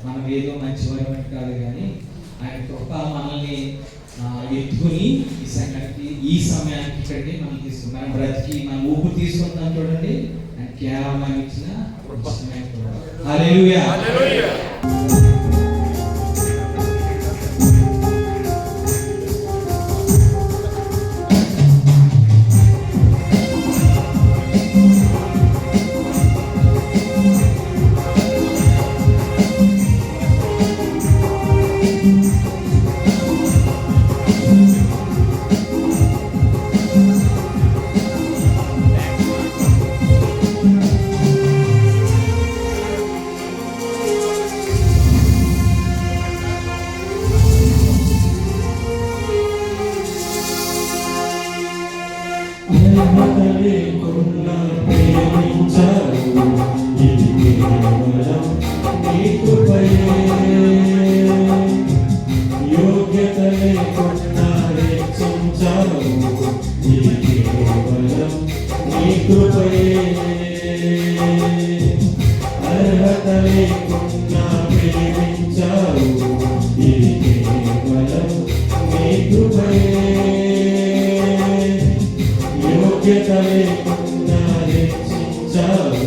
మనం ఏదో మంచివారమని కాదు, కానీ ఆయన కృప మనల్ని ఎత్తుకుని ఈ సంఘానికి, ఈ సమయానికి ఇక్కడికి మనం తీసుకుని మనం బ్రతికి మనం ఊపు తీసుకుంటాం చూడండి. ఆయన కేవలం ఇచ్చిన హల్లెలూయా. లేకున్నా ప్రేమించావు, ఇది కేవలం నీ కృపయే. యోగ్యత లేకున్నా హెచ్చించావు, ఇది కేవలం నీ కృపయే. అర్హత లేకున్నా ప్రేమించావు, ఇది కేవలం నీ కృపయే. యోగ్యత లేకున్నా హెచ్చించావు,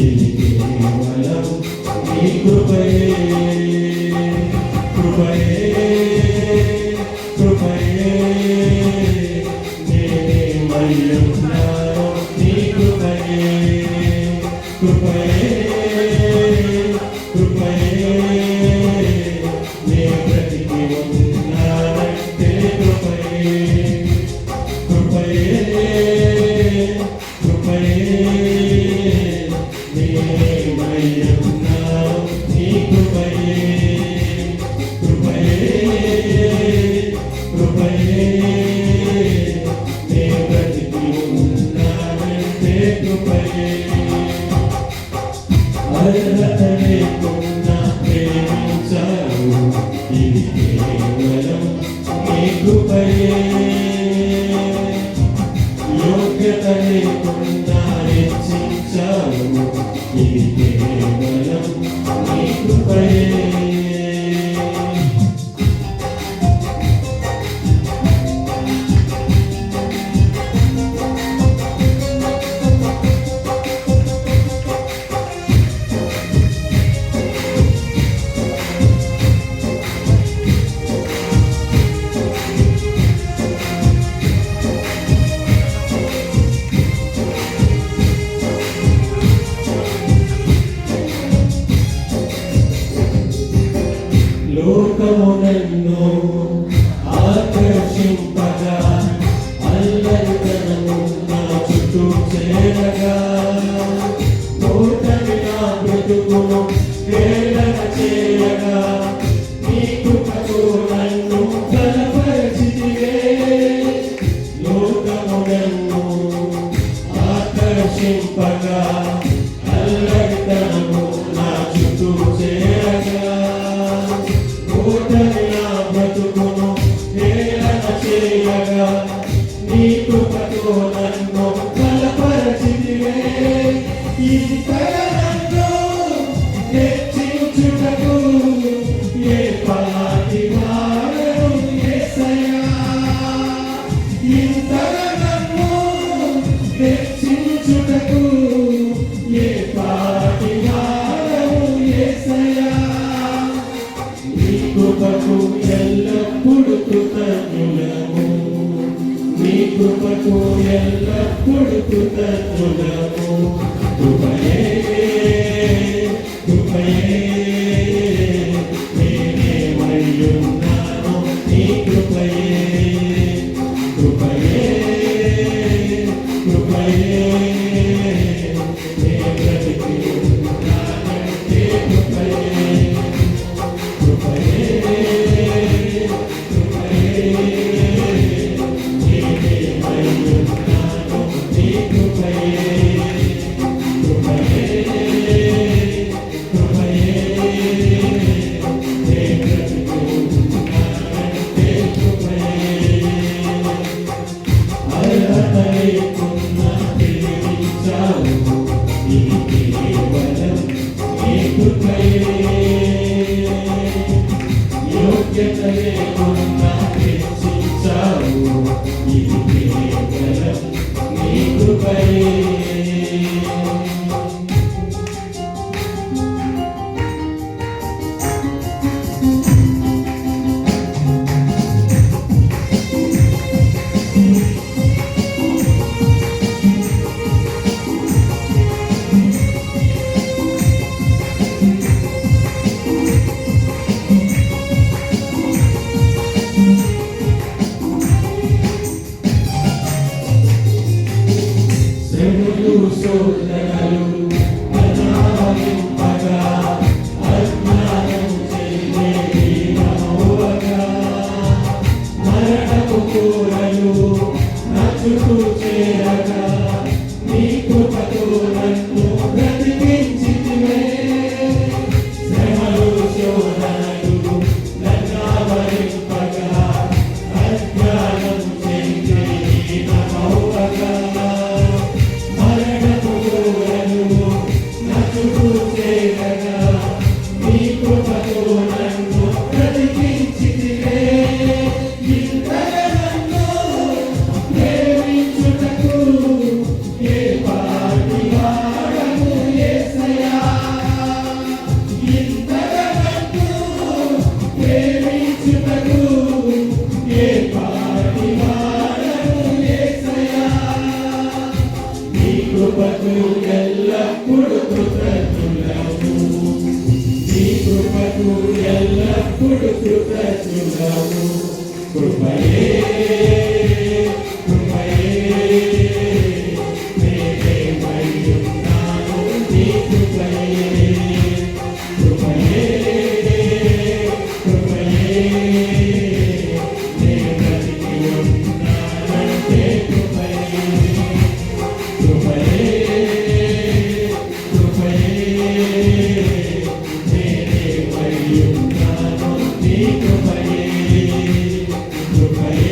ఇది కేవలం నీ కృపయే. కృపయే కృపయే నేనేమయ్యున్నానో నీ కృపయే. కృపయే కృపయే నే బ్రతికి ఉన్నానంటే కృపయే. కృపయే కృపయే నేనేమయ్యున్నానో నీ కృపయే. కృపయే కృపయే నే బ్రతికి ఉన్నానంటే కృపయే. అర్హత లేకున్నా ప్రేమించావు, ఇది కేవలం నీ కృపయే. యోగ్యత లేకున్నా హెచ్చించావు, ఇది కేవలం నీ కృపయే. లోకము నన్ను ఆకర్షింపగా, అల్లరితనము నా చుట్టూ చేరగా, ఓటమి నా బ్రతుకును వేదన చేయగా, నీ కృపతో నన్ను బలపరిచితివే. లోకము నన్ను ఆకర్షింపగా, అల్లరితనము నా చుట్టూ చేరగా, ఓటమి నా బ్రతుకును వేదన చేయగా, నీ కృపతో నన్ను బలపరిచితివే. ఇది నన్ను హెచ్చించుటకు ఏ పాటి వాడను యేసయ్యా. ఇంతగా నన్ను హెచ్చించుటకు ఏ పాటి వాడను యేసయ్యా. నీ కృపకు ఎల్లప్పుడూ కృతజ్ఞులము, నీ కృపకు ఎల్లప్పుడూ కృతజ్ఞులము. కృపయే కృపయే నేనేమయ్యున్నానో నీ కృపయే. కృపయే కృపయే నే బ్రతికి ఉన్నానంటే కృపయే. కృపయే కృపయే నేనేమయ్యున్నానో నీ కృపయే. కృపయే భావింపగా అజ్ఞానం చేయని నవ్వగా మరణపు కూరలు నా చుట్టూ చేరగా నీ కృపతో నన్ను బ్రతికించితివే శ్రమలు శోధనలు నన్నావరింపగా అజ్ఞానం చేయని నవ్వగా మరణపు కూరలు నా చుట్టూ చేరగా నీ కృపతో నన్ను బ్రతికించితివే ఇంతగా నన్ను ప్రేమించుటకు ఏ పాటి వాడము యేసయ్యా ఇంతగా నన్ను ప్రేమించుటకు ఏ పాటి వాడము యేసయ్యా నీ కృపకు ఎల్లప్పుడు కృతజ్ఞులము నీ కృపకు ఎల్లప్పుడు కృతజ్ఞులము కృపయే కృపయే నేనేమైయున్నాను నీ కృపయే కృపయే కృపయే నే బ్రతికి ఉన్నానంటే కృపయే కృపయే కృపయే నేనేమైయున్నాను నీ కృపయే కృపయే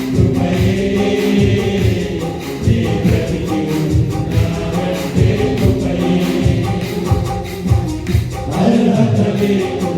కృపయే నే బ్రతికి ఉన్నానంటే కృపయే అర్హత లేకు